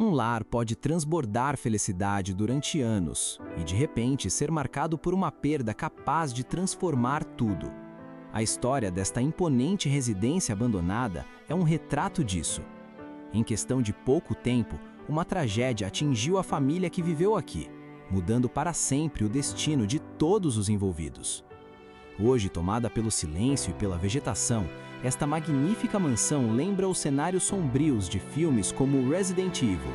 Um lar pode transbordar felicidade durante anos e, de repente, ser marcado por uma perda capaz de transformar tudo. A história desta imponente residência abandonada é um retrato disso. Em questão de pouco tempo, uma tragédia atingiu a família que viveu aqui, mudando para sempre o destino de todos os envolvidos. Hoje, tomada pelo silêncio e pela vegetação, esta magnífica mansão lembra os cenários sombrios de filmes como Resident Evil.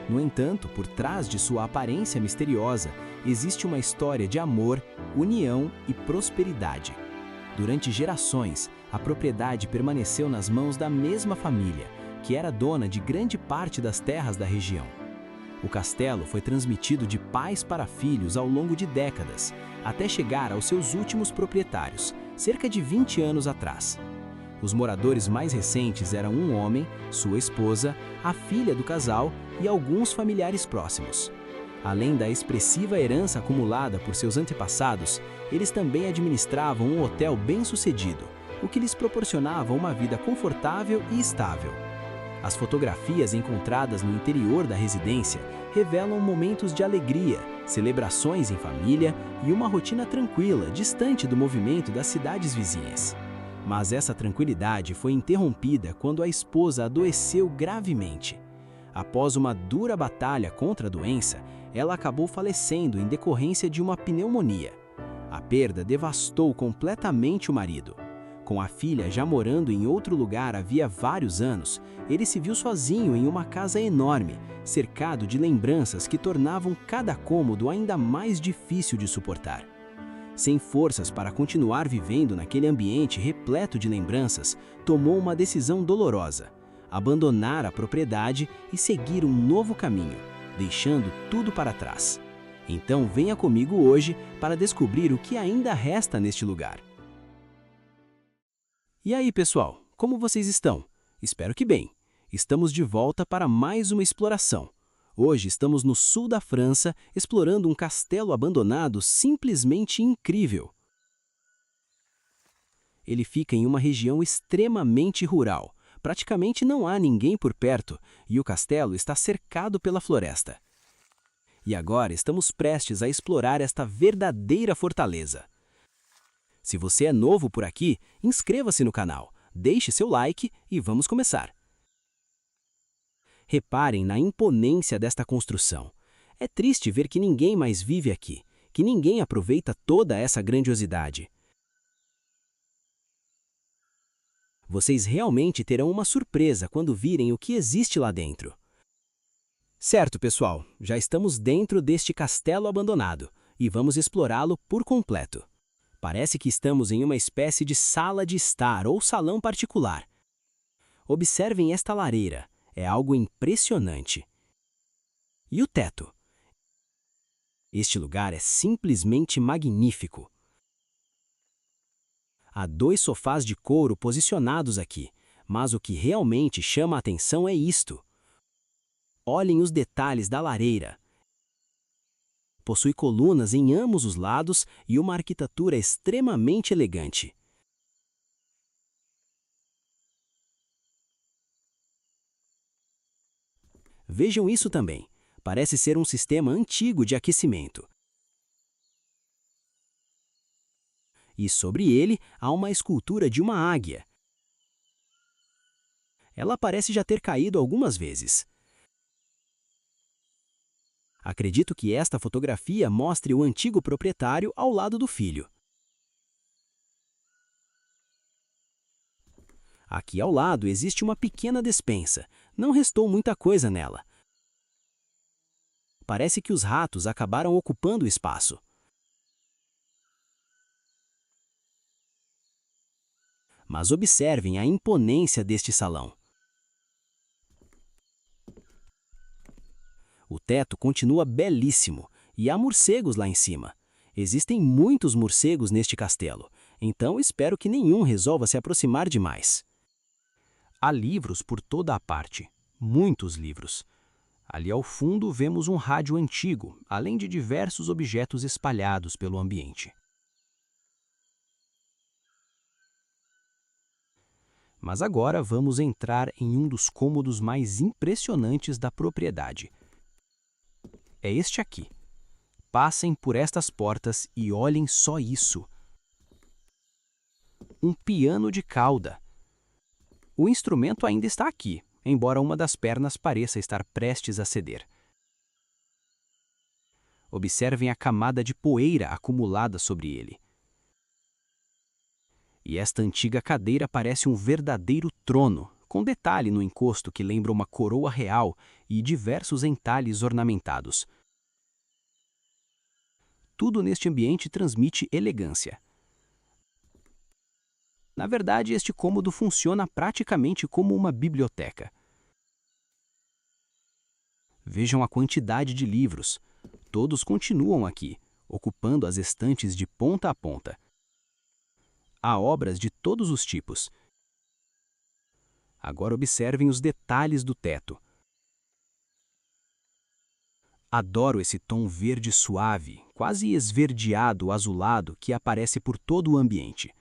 No entanto, por trás de sua aparência misteriosa, existe uma história de amor, união e prosperidade. Durante gerações, a propriedade permaneceu nas mãos da mesma família, que era dona de grande parte das terras da região. O castelo foi transmitido de pais para filhos ao longo de décadas, até chegar aos seus últimos proprietários, cerca de 20 anos atrás. Os moradores mais recentes eram um homem, sua esposa, a filha do casal e alguns familiares próximos. Além da expressiva herança acumulada por seus antepassados, eles também administravam um hotel bem-sucedido, o que lhes proporcionava uma vida confortável e estável. As fotografias encontradas no interior da residência revelam momentos de alegria, celebrações em família e uma rotina tranquila, distante do movimento das cidades vizinhas. Mas essa tranquilidade foi interrompida quando a esposa adoeceu gravemente. Após uma dura batalha contra a doença, ela acabou falecendo em decorrência de uma pneumonia. A perda devastou completamente o marido. Com a filha já morando em outro lugar havia vários anos, ele se viu sozinho em uma casa enorme, cercado de lembranças que tornavam cada cômodo ainda mais difícil de suportar. Sem forças para continuar vivendo naquele ambiente repleto de lembranças, tomou uma decisão dolorosa: abandonar a propriedade e seguir um novo caminho, deixando tudo para trás. Então venha comigo hoje para descobrir o que ainda resta neste lugar. E aí, pessoal, como vocês estão? Espero que bem. Estamos de volta para mais uma exploração. Hoje estamos no sul da França, explorando um castelo abandonado simplesmente incrível. Ele fica em uma região extremamente rural. Praticamente não há ninguém por perto e o castelo está cercado pela floresta. E agora estamos prestes a explorar esta verdadeira fortaleza. Se você é novo por aqui, inscreva-se no canal, deixe seu like e vamos começar. Reparem na imponência desta construção. É triste ver que ninguém mais vive aqui, que ninguém aproveita toda essa grandiosidade. Vocês realmente terão uma surpresa quando virem o que existe lá dentro. Certo, pessoal, já estamos dentro deste castelo abandonado e vamos explorá-lo por completo. Parece que estamos em uma espécie de sala de estar ou salão particular. Observem esta lareira, é algo impressionante. E o teto? Este lugar é simplesmente magnífico. Há 2 sofás de couro posicionados aqui, mas o que realmente chama a atenção é isto. Olhem os detalhes da lareira. Possui colunas em ambos os lados e uma arquitetura extremamente elegante. Vejam isso também. Parece ser um sistema antigo de aquecimento. E sobre ele há uma escultura de uma águia. Ela parece já ter caído algumas vezes. Acredito que esta fotografia mostre o antigo proprietário ao lado do filho. Aqui ao lado existe uma pequena despensa. Não restou muita coisa nela. Parece que os ratos acabaram ocupando o espaço. Mas observem a imponência deste salão. O teto continua belíssimo e há morcegos lá em cima. Existem muitos morcegos neste castelo, então espero que nenhum resolva se aproximar demais. Há livros por toda a parte, muitos livros. Ali ao fundo vemos um rádio antigo, além de diversos objetos espalhados pelo ambiente. Mas agora vamos entrar em um dos cômodos mais impressionantes da propriedade. É este aqui. Passem por estas portas e olhem só isso. Um piano de cauda. O instrumento ainda está aqui, embora uma das pernas pareça estar prestes a ceder. Observem a camada de poeira acumulada sobre ele. E esta antiga cadeira parece um verdadeiro trono, com detalhe no encosto que lembra uma coroa real e diversos entalhes ornamentados. Tudo neste ambiente transmite elegância. Na verdade, este cômodo funciona praticamente como uma biblioteca. Vejam a quantidade de livros. Todos continuam aqui, ocupando as estantes de ponta a ponta. Há obras de todos os tipos. Agora observem os detalhes do teto. Adoro esse tom verde suave, quase esverdeado azulado que aparece por todo o ambiente.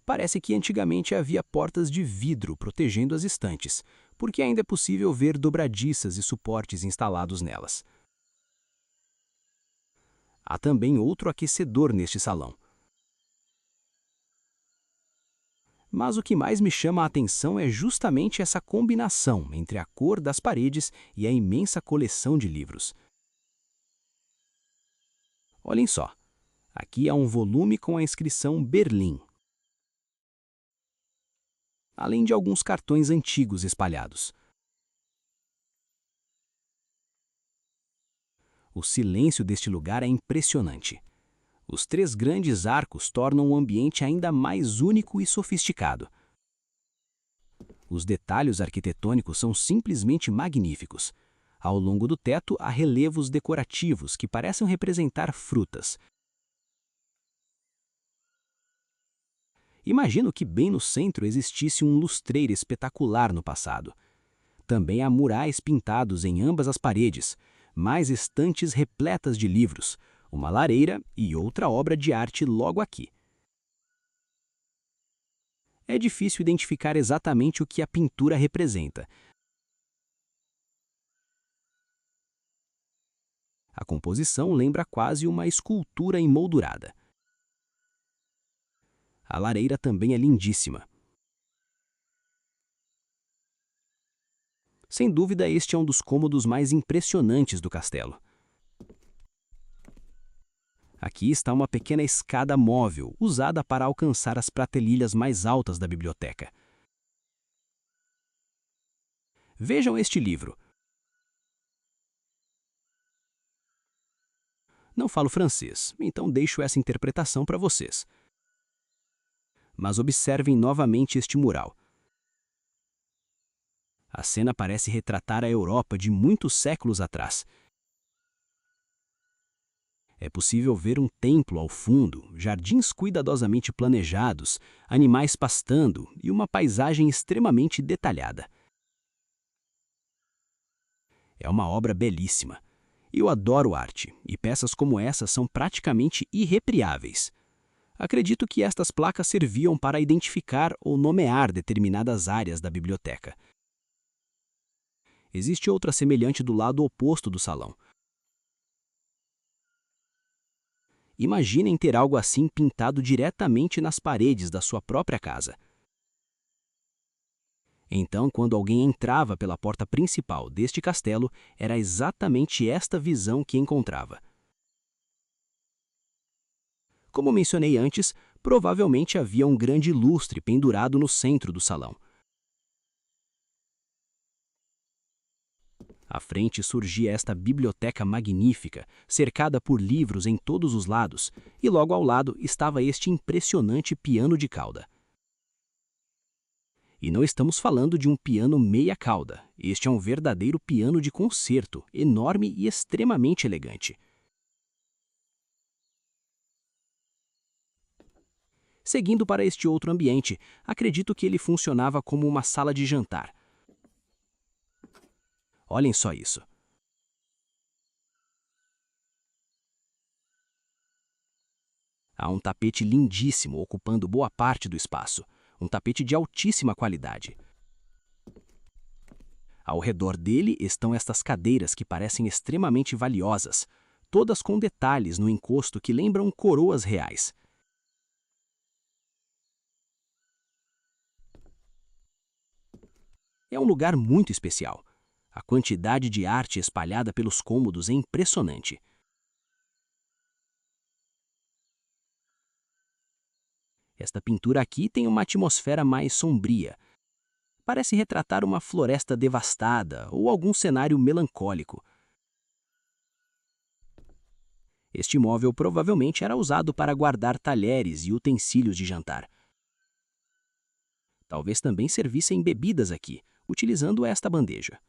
Parece que antigamente havia portas de vidro protegendo as estantes, porque ainda é possível ver dobradiças e suportes instalados nelas. Há também outro aquecedor neste salão. Mas o que mais me chama a atenção é justamente essa combinação entre a cor das paredes e a imensa coleção de livros. Olhem só, aqui há um volume com a inscrição Berlim, além de alguns cartões antigos espalhados. O silêncio deste lugar é impressionante. Os 3 grandes arcos tornam o ambiente ainda mais único e sofisticado. Os detalhes arquitetônicos são simplesmente magníficos. Ao longo do teto há relevos decorativos que parecem representar frutas. Imagino que bem no centro existisse um lustreiro espetacular no passado. Também há murais pintados em ambas as paredes, mais estantes repletas de livros, uma lareira e outra obra de arte logo aqui. É difícil identificar exatamente o que a pintura representa. A composição lembra quase uma escultura emoldurada. A lareira também é lindíssima. Sem dúvida, este é um dos cômodos mais impressionantes do castelo. Aqui está uma pequena escada móvel, usada para alcançar as prateleiras mais altas da biblioteca. Vejam este livro. Não falo francês, então deixo essa interpretação para vocês. Mas observem novamente este mural. A cena parece retratar a Europa de muitos séculos atrás. É possível ver um templo ao fundo, jardins cuidadosamente planejados, animais pastando e uma paisagem extremamente detalhada. É uma obra belíssima. Eu adoro arte, e peças como essa são praticamente irrepriáveis. Acredito que estas placas serviam para identificar ou nomear determinadas áreas da biblioteca. Existe outra semelhante do lado oposto do salão. Imaginem ter algo assim pintado diretamente nas paredes da sua própria casa. Então, quando alguém entrava pela porta principal deste castelo, era exatamente esta visão que encontrava. Como mencionei antes, provavelmente havia um grande lustre pendurado no centro do salão. À frente surgia esta biblioteca magnífica, cercada por livros em todos os lados, e logo ao lado estava este impressionante piano de cauda. E não estamos falando de um piano meia cauda, este é um verdadeiro piano de concerto, enorme e extremamente elegante. Seguindo para este outro ambiente, acredito que ele funcionava como uma sala de jantar. Olhem só isso. Há um tapete lindíssimo ocupando boa parte do espaço. um tapete de altíssima qualidade. Ao redor dele estão estas cadeiras que parecem extremamente valiosas, todas com detalhes no encosto que lembram coroas reais. É um lugar muito especial. A quantidade de arte espalhada pelos cômodos é impressionante. Esta pintura aqui tem uma atmosfera mais sombria. Parece retratar uma floresta devastada ou algum cenário melancólico. Este móvel provavelmente era usado para guardar talheres e utensílios de jantar. Talvez também servissem bebidas aqui, utilizando esta bandeja.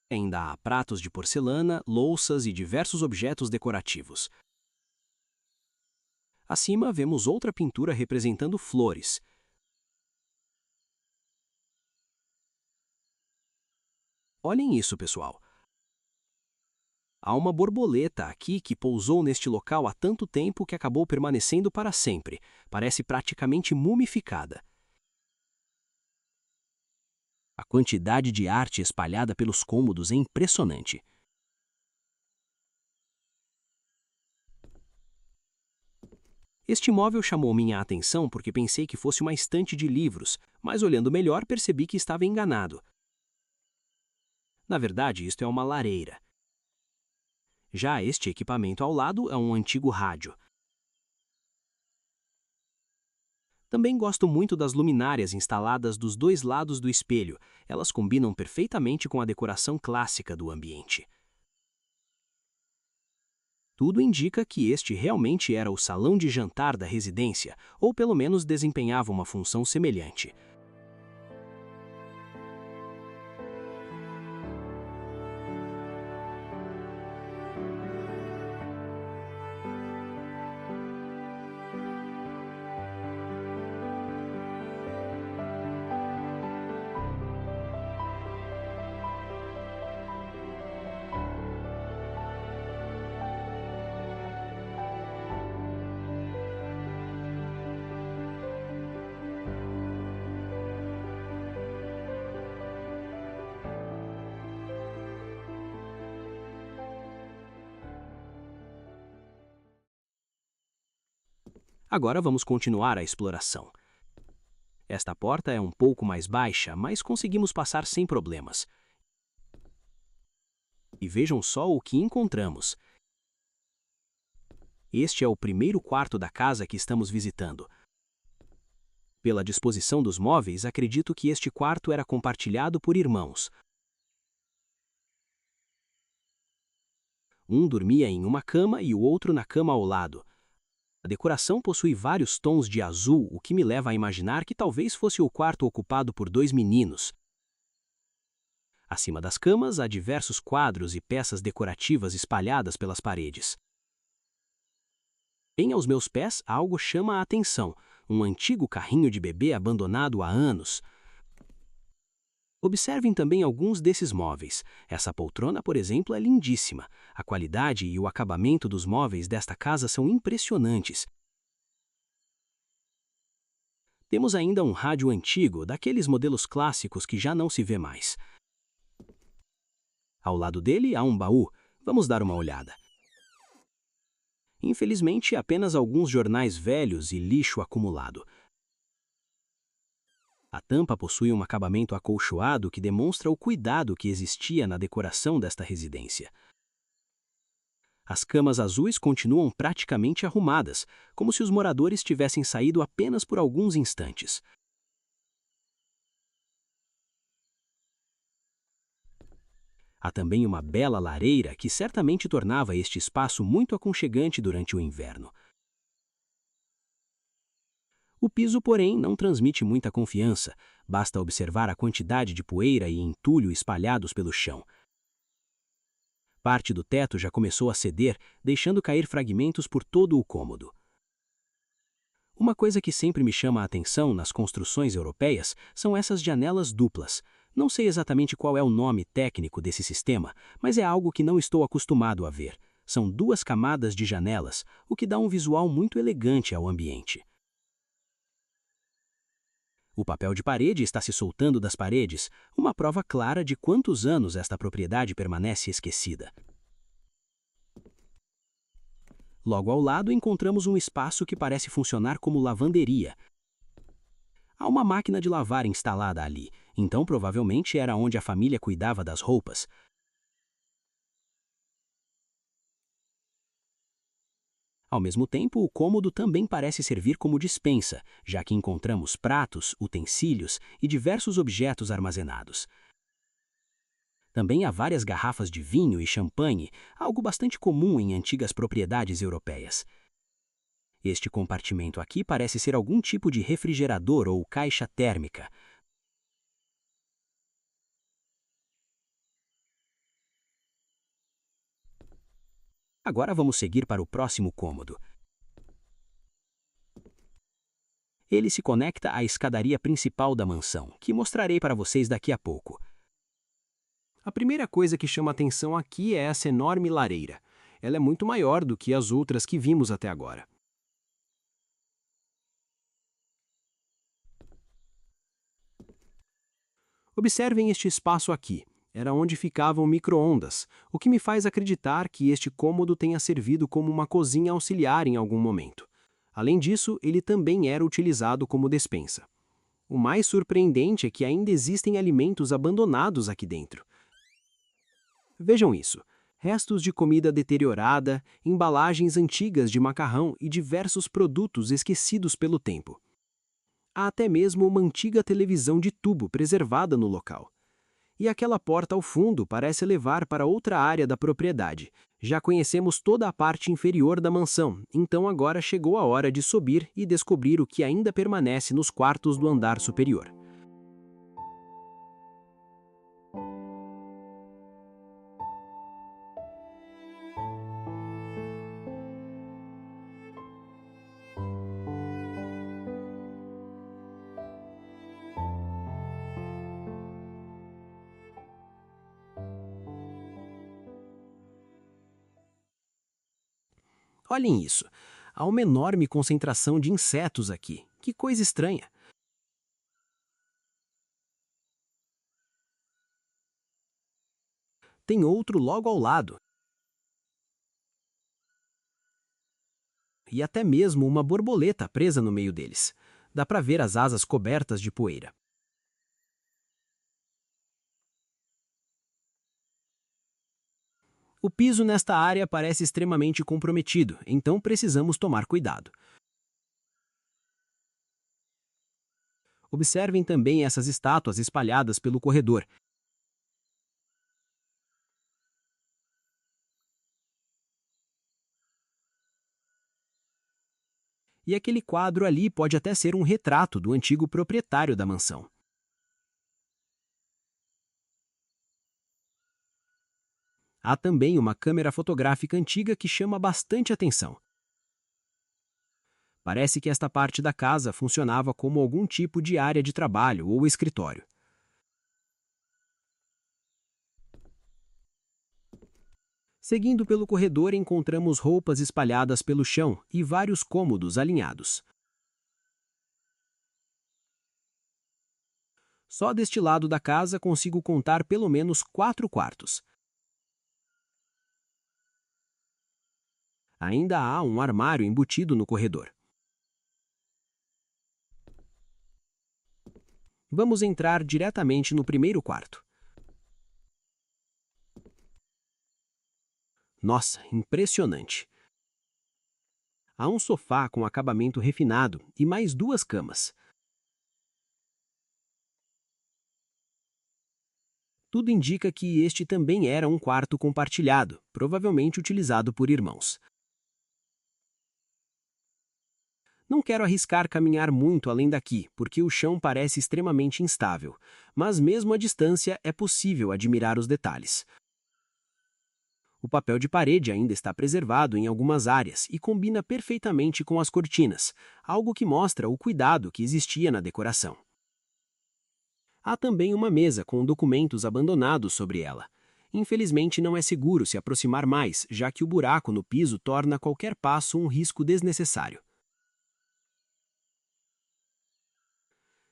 Ainda há pratos de porcelana, louças e diversos objetos decorativos. Acima vemos outra pintura representando flores. Olhem isso, pessoal. Há uma borboleta aqui que pousou neste local há tanto tempo que acabou permanecendo para sempre. Parece praticamente mumificada. A quantidade de arte espalhada pelos cômodos é impressionante. Este móvel chamou minha atenção porque pensei que fosse uma estante de livros, mas olhando melhor percebi que estava enganado. Na verdade, isto é uma lareira. Já este equipamento ao lado é um antigo rádio. Também gosto muito das luminárias instaladas dos dois lados do espelho. Elas combinam perfeitamente com a decoração clássica do ambiente. Tudo indica que este realmente era o salão de jantar da residência, ou pelo menos desempenhava uma função semelhante. Agora vamos continuar a exploração. Esta porta é um pouco mais baixa, mas conseguimos passar sem problemas. E vejam só o que encontramos. Este é o primeiro quarto da casa que estamos visitando. Pela disposição dos móveis, acredito que este quarto era compartilhado por irmãos. Um dormia em uma cama e o outro na cama ao lado. A decoração possui vários tons de azul, o que me leva a imaginar que talvez fosse o quarto ocupado por dois meninos. Acima das camas, há diversos quadros e peças decorativas espalhadas pelas paredes. Bem aos meus pés, algo chama a atenção: um antigo carrinho de bebê abandonado há anos. Observem também alguns desses móveis. Essa poltrona, por exemplo, é lindíssima. A qualidade e o acabamento dos móveis desta casa são impressionantes. Temos ainda um rádio antigo, daqueles modelos clássicos que já não se vê mais. Ao lado dele há um baú. Vamos dar uma olhada. Infelizmente, apenas alguns jornais velhos e lixo acumulado. A tampa possui um acabamento acolchoado que demonstra o cuidado que existia na decoração desta residência. As camas azuis continuam praticamente arrumadas, como se os moradores tivessem saído apenas por alguns instantes. Há também uma bela lareira que certamente tornava este espaço muito aconchegante durante o inverno. O piso, porém, não transmite muita confiança. Basta observar a quantidade de poeira e entulho espalhados pelo chão. Parte do teto já começou a ceder, deixando cair fragmentos por todo o cômodo. Uma coisa que sempre me chama a atenção nas construções europeias são essas janelas duplas. Não sei exatamente qual é o nome técnico desse sistema, mas é algo que não estou acostumado a ver. São 2 camadas de janelas, o que dá um visual muito elegante ao ambiente. O papel de parede está se soltando das paredes, uma prova clara de quantos anos esta propriedade permanece esquecida. Logo ao lado encontramos um espaço que parece funcionar como lavanderia. Há uma máquina de lavar instalada ali, então provavelmente era onde a família cuidava das roupas. Ao mesmo tempo, o cômodo também parece servir como despensa, já que encontramos pratos, utensílios e diversos objetos armazenados. Também há várias garrafas de vinho e champanhe, algo bastante comum em antigas propriedades europeias. Este compartimento aqui parece ser algum tipo de refrigerador ou caixa térmica. Agora vamos seguir para o próximo cômodo. Ele se conecta à escadaria principal da mansão, que mostrarei para vocês daqui a pouco. A primeira coisa que chama atenção aqui é essa enorme lareira. Ela é muito maior do que as outras que vimos até agora. Observem este espaço aqui. Era onde ficavam micro-ondas, o que me faz acreditar que este cômodo tenha servido como uma cozinha auxiliar em algum momento. Além disso, ele também era utilizado como despensa. O mais surpreendente é que ainda existem alimentos abandonados aqui dentro. Vejam isso: restos de comida deteriorada, embalagens antigas de macarrão e diversos produtos esquecidos pelo tempo. Há até mesmo uma antiga televisão de tubo preservada no local. E aquela porta ao fundo parece levar para outra área da propriedade. Já conhecemos toda a parte inferior da mansão, então agora chegou a hora de subir e descobrir o que ainda permanece nos quartos do andar superior. Olhem isso. Há uma enorme concentração de insetos aqui. Que coisa estranha. Tem outro logo ao lado. E até mesmo uma borboleta presa no meio deles. Dá para ver as asas cobertas de poeira. O piso nesta área parece extremamente comprometido, então precisamos tomar cuidado. Observem também essas estátuas espalhadas pelo corredor. E aquele quadro ali pode até ser um retrato do antigo proprietário da mansão. Há também uma câmera fotográfica antiga que chama bastante atenção. Parece que esta parte da casa funcionava como algum tipo de área de trabalho ou escritório. Seguindo pelo corredor, encontramos roupas espalhadas pelo chão e vários cômodos alinhados. Só deste lado da casa consigo contar pelo menos 4 quartos. Ainda há um armário embutido no corredor. Vamos entrar diretamente no primeiro quarto. Nossa, impressionante! Há um sofá com acabamento refinado e mais 2 camas. Tudo indica que este também era um quarto compartilhado, provavelmente utilizado por irmãos. Não quero arriscar caminhar muito além daqui, porque o chão parece extremamente instável, mas mesmo à distância é possível admirar os detalhes. O papel de parede ainda está preservado em algumas áreas e combina perfeitamente com as cortinas, algo que mostra o cuidado que existia na decoração. Há também uma mesa com documentos abandonados sobre ela. Infelizmente, não é seguro se aproximar mais, já que o buraco no piso torna qualquer passo um risco desnecessário.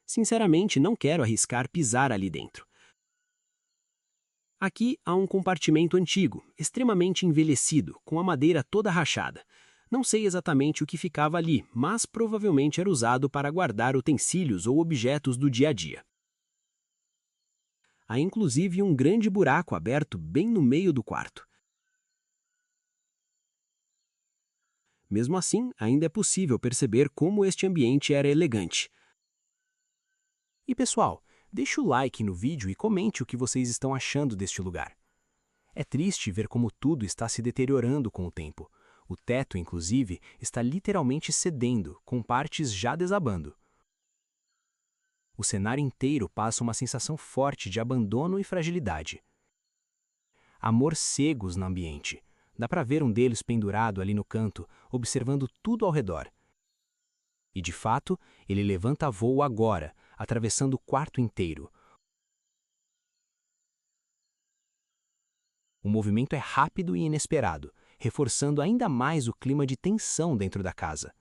Sinceramente, não quero arriscar pisar ali dentro. Aqui há um compartimento antigo, extremamente envelhecido, com a madeira toda rachada. Não sei exatamente o que ficava ali, mas provavelmente era usado para guardar utensílios ou objetos do dia a dia. Há inclusive um grande buraco aberto bem no meio do quarto. Mesmo assim, ainda é possível perceber como este ambiente era elegante. E pessoal, deixe o like no vídeo e comente o que vocês estão achando deste lugar. É triste ver como tudo está se deteriorando com o tempo. O teto, inclusive, está literalmente cedendo, com partes já desabando. O cenário inteiro passa uma sensação forte de abandono e fragilidade. Há morcegos no ambiente. Dá para ver um deles pendurado ali no canto, observando tudo ao redor. E de fato, ele levanta voo agora, atravessando o quarto inteiro. O movimento é rápido e inesperado, reforçando ainda mais o clima de tensão dentro da casa.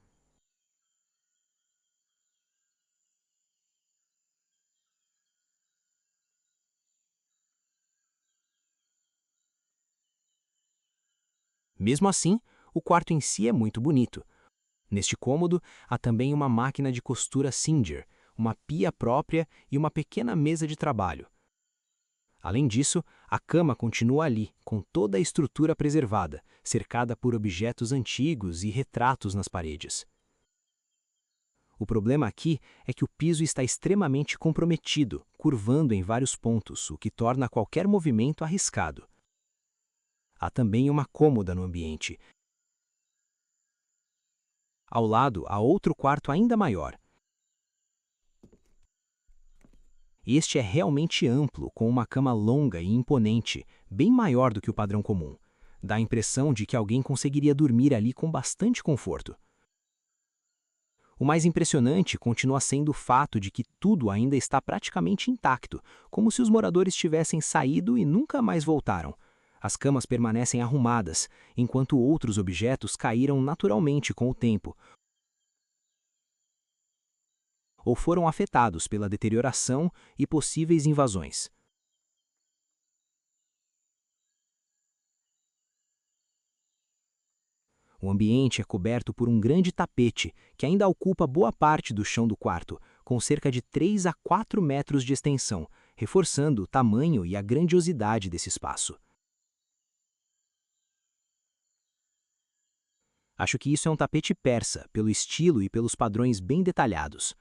Mesmo assim, o quarto em si é muito bonito. Neste cômodo, há também uma máquina de costura Singer, uma pia própria e uma pequena mesa de trabalho. Além disso, a cama continua ali, com toda a estrutura preservada, cercada por objetos antigos e retratos nas paredes. O problema aqui é que o piso está extremamente comprometido, curvando em vários pontos, o que torna qualquer movimento arriscado. Há também uma cômoda no ambiente. Ao lado, há outro quarto ainda maior. Este é realmente amplo, com uma cama longa e imponente, bem maior do que o padrão comum. Dá a impressão de que alguém conseguiria dormir ali com bastante conforto. O mais impressionante continua sendo o fato de que tudo ainda está praticamente intacto, como se os moradores tivessem saído e nunca mais voltaram. As camas permanecem arrumadas, enquanto outros objetos caíram naturalmente com o tempo, ou foram afetados pela deterioração e possíveis invasões. O ambiente é coberto por um grande tapete, que ainda ocupa boa parte do chão do quarto, com cerca de 3 a 4 metros de extensão, reforçando o tamanho e a grandiosidade desse espaço. Acho que isso é um tapete persa, pelo estilo e pelos padrões bem detalhados.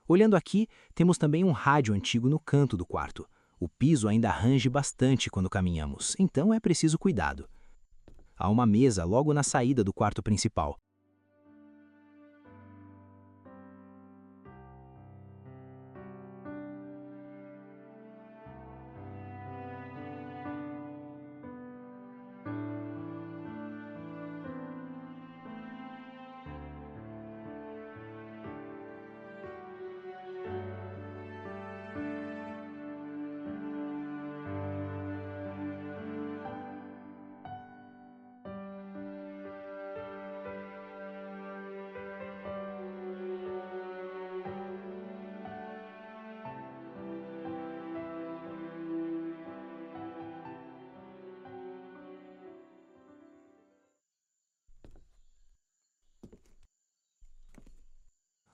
Olhando aqui, temos também um rádio antigo no canto do quarto. O piso ainda range bastante quando caminhamos, então é preciso cuidado. Há uma mesa logo na saída do quarto principal.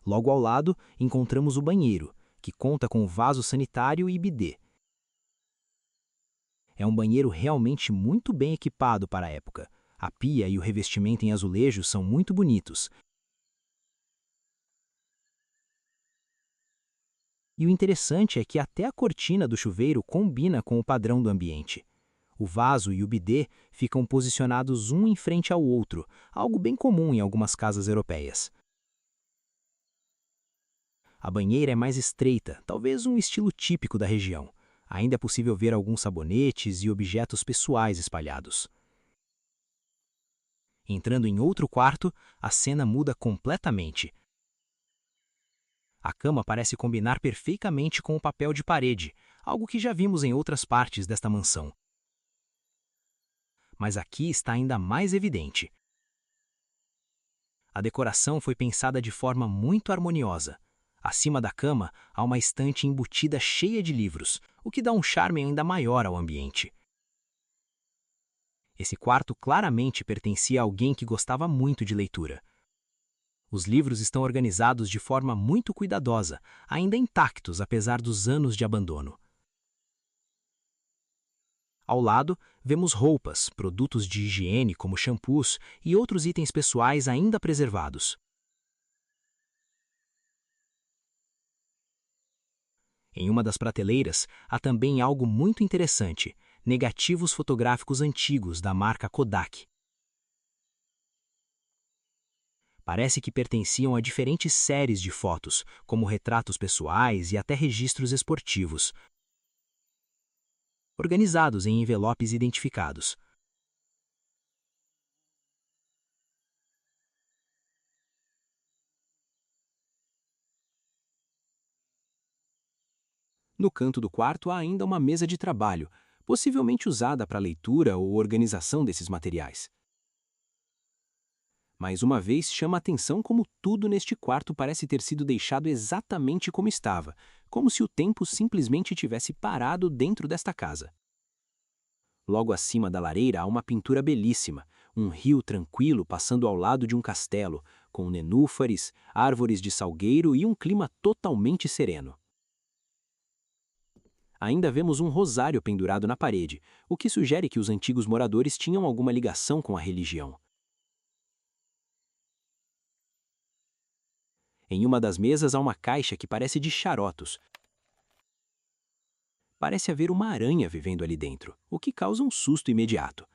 Logo ao lado, encontramos o banheiro, que conta com vaso sanitário e bidê. É um banheiro realmente muito bem equipado para a época. A pia e o revestimento em azulejo são muito bonitos. E o interessante é que até a cortina do chuveiro combina com o padrão do ambiente. O vaso e o bidê ficam posicionados um em frente ao outro, algo bem comum em algumas casas europeias. A banheira é mais estreita, talvez um estilo típico da região. Ainda é possível ver alguns sabonetes e objetos pessoais espalhados. Entrando em outro quarto, a cena muda completamente. A cama parece combinar perfeitamente com o papel de parede, algo que já vimos em outras partes desta mansão. Mas aqui está ainda mais evidente. A decoração foi pensada de forma muito harmoniosa. Acima da cama, há uma estante embutida cheia de livros, o que dá um charme ainda maior ao ambiente. Esse quarto claramente pertencia a alguém que gostava muito de leitura. Os livros estão organizados de forma muito cuidadosa, ainda intactos apesar dos anos de abandono. Ao lado, vemos roupas, produtos de higiene como shampoos e outros itens pessoais ainda preservados. Em uma das prateleiras, há também algo muito interessante: negativos fotográficos antigos da marca Kodak. Parece que pertenciam a diferentes séries de fotos, como retratos pessoais e até registros esportivos, organizados em envelopes identificados. No canto do quarto há ainda uma mesa de trabalho, possivelmente usada para leitura ou organização desses materiais. Mais uma vez, chama a atenção como tudo neste quarto parece ter sido deixado exatamente como estava, como se o tempo simplesmente tivesse parado dentro desta casa. Logo acima da lareira há uma pintura belíssima, um rio tranquilo passando ao lado de um castelo, com nenúfares, árvores de salgueiro e um clima totalmente sereno. Ainda vemos um rosário pendurado na parede, o que sugere que os antigos moradores tinham alguma ligação com a religião. Em uma das mesas há uma caixa que parece de charotos. Parece haver uma aranha vivendo ali dentro, o que causa um susto imediato.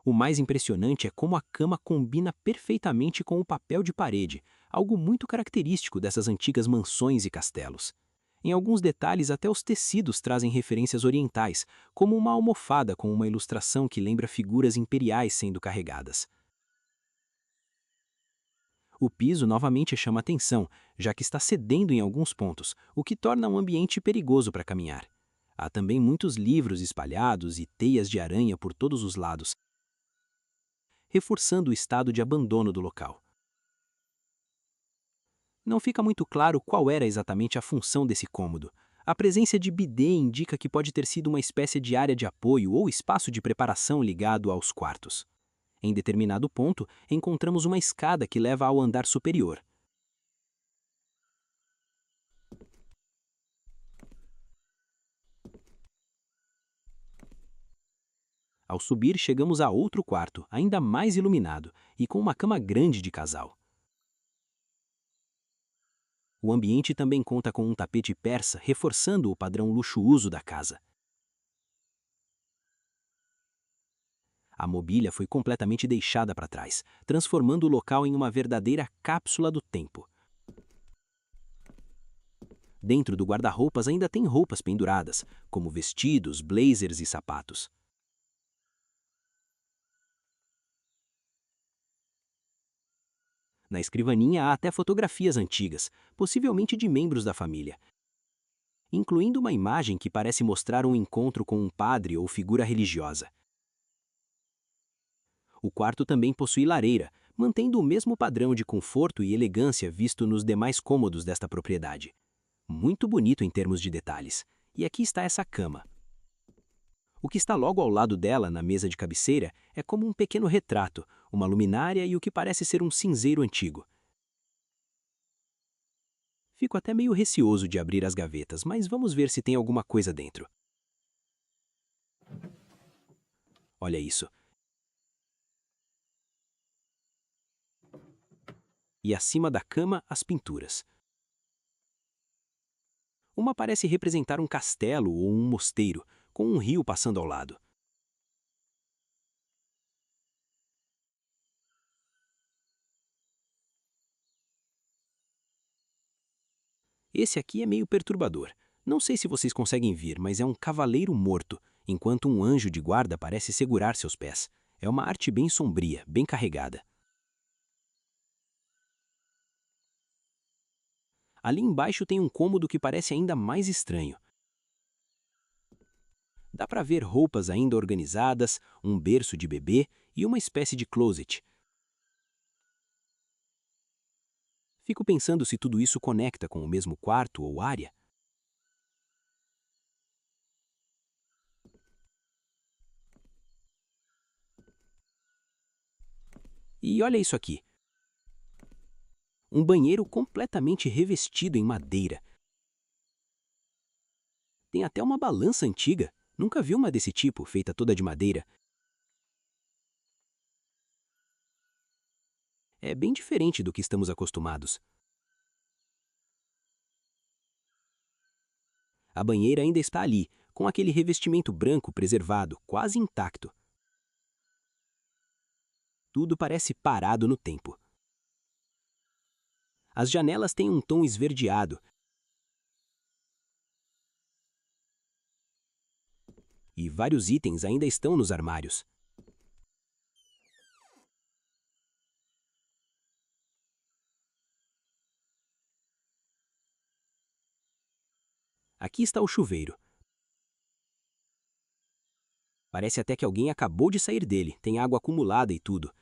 O mais impressionante é como a cama combina perfeitamente com o papel de parede, algo muito característico dessas antigas mansões e castelos. Em alguns detalhes, até os tecidos trazem referências orientais, como uma almofada com uma ilustração que lembra figuras imperiais sendo carregadas. O piso novamente chama atenção, já que está cedendo em alguns pontos, o que torna um ambiente perigoso para caminhar. Há também muitos livros espalhados e teias de aranha por todos os lados, reforçando o estado de abandono do local. Não fica muito claro qual era exatamente a função desse cômodo. A presença de bidê indica que pode ter sido uma espécie de área de apoio ou espaço de preparação ligado aos quartos. Em determinado ponto, encontramos uma escada que leva ao andar superior. Ao subir, chegamos a outro quarto, ainda mais iluminado, e com uma cama grande de casal. O ambiente também conta com um tapete persa, reforçando o padrão luxuoso da casa. A mobília foi completamente deixada para trás, transformando o local em uma verdadeira cápsula do tempo. Dentro do guarda-roupas ainda tem roupas penduradas, como vestidos, blazers e sapatos. Na escrivaninha há até fotografias antigas, possivelmente de membros da família, incluindo uma imagem que parece mostrar um encontro com um padre ou figura religiosa. O quarto também possui lareira, mantendo o mesmo padrão de conforto e elegância visto nos demais cômodos desta propriedade. Muito bonito em termos de detalhes. E aqui está essa cama. O que está logo ao lado dela, na mesa de cabeceira, é como um pequeno retrato, uma luminária e o que parece ser um cinzeiro antigo. Fico até meio receoso de abrir as gavetas, mas vamos ver se tem alguma coisa dentro. Olha isso. E acima da cama, as pinturas. Uma parece representar um castelo ou um mosteiro, com um rio passando ao lado. Esse aqui é meio perturbador. Não sei se vocês conseguem ver, mas é um cavaleiro morto, enquanto um anjo de guarda parece segurar seus pés. É uma arte bem sombria, bem carregada. Ali embaixo tem um cômodo que parece ainda mais estranho. Dá para ver roupas ainda organizadas, um berço de bebê e uma espécie de closet. Fico pensando se tudo isso conecta com o mesmo quarto ou área. E olha isso aqui. Um banheiro completamente revestido em madeira. Tem até uma balança antiga. Nunca vi uma desse tipo, feita toda de madeira. É bem diferente do que estamos acostumados. A banheira ainda está ali, com aquele revestimento branco preservado, quase intacto. Tudo parece parado no tempo. As janelas têm um tom esverdeado. E vários itens ainda estão nos armários. Aqui está o chuveiro. Parece até que alguém acabou de sair dele, tem água acumulada e tudo.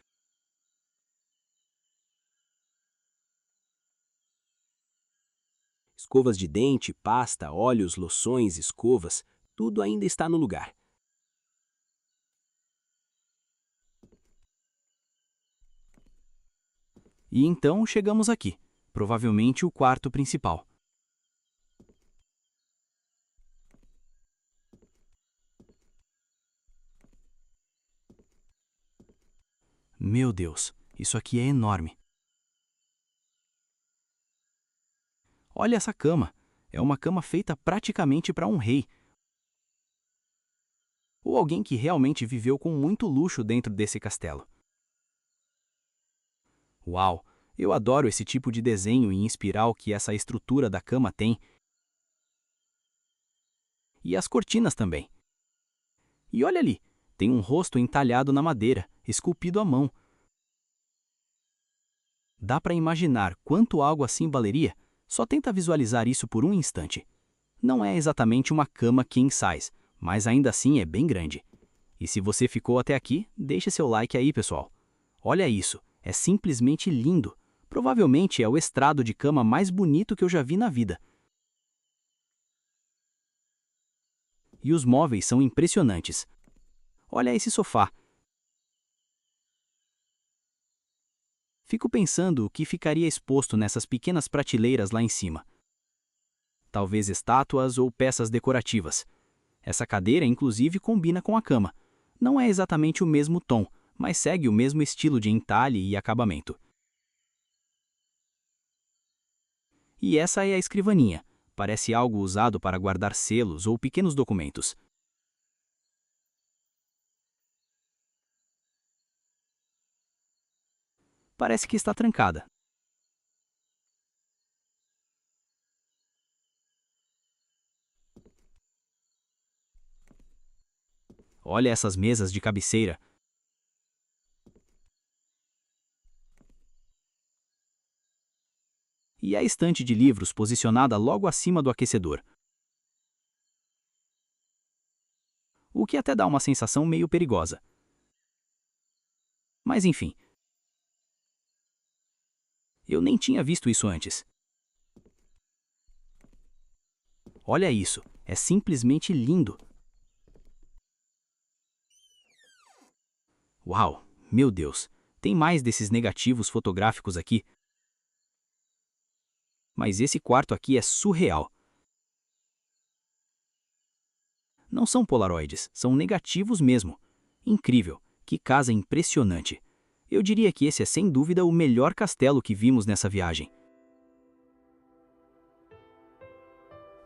Escovas de dente, pasta, óleos, loções, escovas, tudo ainda está no lugar. E então chegamos aqui, provavelmente o quarto principal. Meu Deus, isso aqui é enorme. Olha essa cama. É uma cama feita praticamente para um rei. Ou alguém que realmente viveu com muito luxo dentro desse castelo. Uau! Eu adoro esse tipo de desenho em espiral que essa estrutura da cama tem. E as cortinas também. E olha ali, tem um rosto entalhado na madeira, esculpido à mão. Dá para imaginar quanto algo assim valeria? Só tenta visualizar isso por um instante. Não é exatamente uma cama king size, mas ainda assim é bem grande. E se você ficou até aqui, deixe seu like aí, pessoal. Olha isso, é simplesmente lindo. Provavelmente é o estrado de cama mais bonito que eu já vi na vida. E os móveis são impressionantes. Olha esse sofá. Fico pensando o que ficaria exposto nessas pequenas prateleiras lá em cima. Talvez estátuas ou peças decorativas. Essa cadeira, inclusive, combina com a cama. Não é exatamente o mesmo tom, mas segue o mesmo estilo de entalhe e acabamento. E essa é a escrivaninha. Parece algo usado para guardar selos ou pequenos documentos. Parece que está trancada. Olha essas mesas de cabeceira. E a estante de livros posicionada logo acima do aquecedor. O que até dá uma sensação meio perigosa. Mas enfim. Eu nem tinha visto isso antes. Olha isso, é simplesmente lindo. Uau, meu Deus, tem mais desses negativos fotográficos aqui. Mas esse quarto aqui é surreal. Não são polaroides, são negativos mesmo. Incrível, que casa impressionante. Eu diria que esse é sem dúvida o melhor castelo que vimos nessa viagem.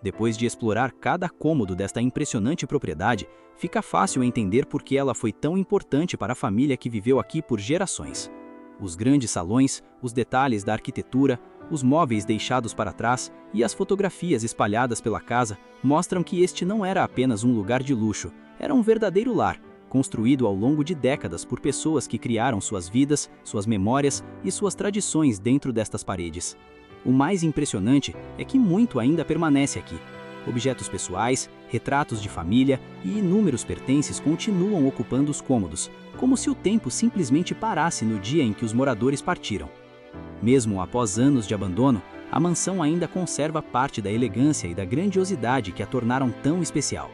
Depois de explorar cada cômodo desta impressionante propriedade, fica fácil entender por que ela foi tão importante para a família que viveu aqui por gerações. Os grandes salões, os detalhes da arquitetura, os móveis deixados para trás e as fotografias espalhadas pela casa mostram que este não era apenas um lugar de luxo, era um verdadeiro lar, construído ao longo de décadas por pessoas que criaram suas vidas, suas memórias e suas tradições dentro destas paredes. O mais impressionante é que muito ainda permanece aqui. Objetos pessoais, retratos de família e inúmeros pertences continuam ocupando os cômodos, como se o tempo simplesmente parasse no dia em que os moradores partiram. Mesmo após anos de abandono, a mansão ainda conserva parte da elegância e da grandiosidade que a tornaram tão especial.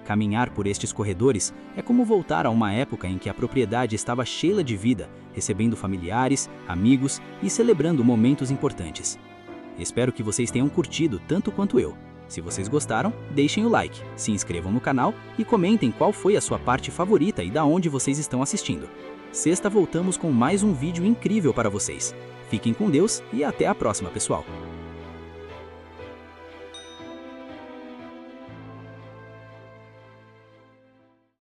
Caminhar por estes corredores é como voltar a uma época em que a propriedade estava cheia de vida, recebendo familiares, amigos e celebrando momentos importantes. Espero que vocês tenham curtido tanto quanto eu. Se vocês gostaram, deixem o like, se inscrevam no canal e comentem qual foi a sua parte favorita e da onde vocês estão assistindo. Sexta voltamos com mais um vídeo incrível para vocês. Fiquem com Deus e até a próxima, pessoal!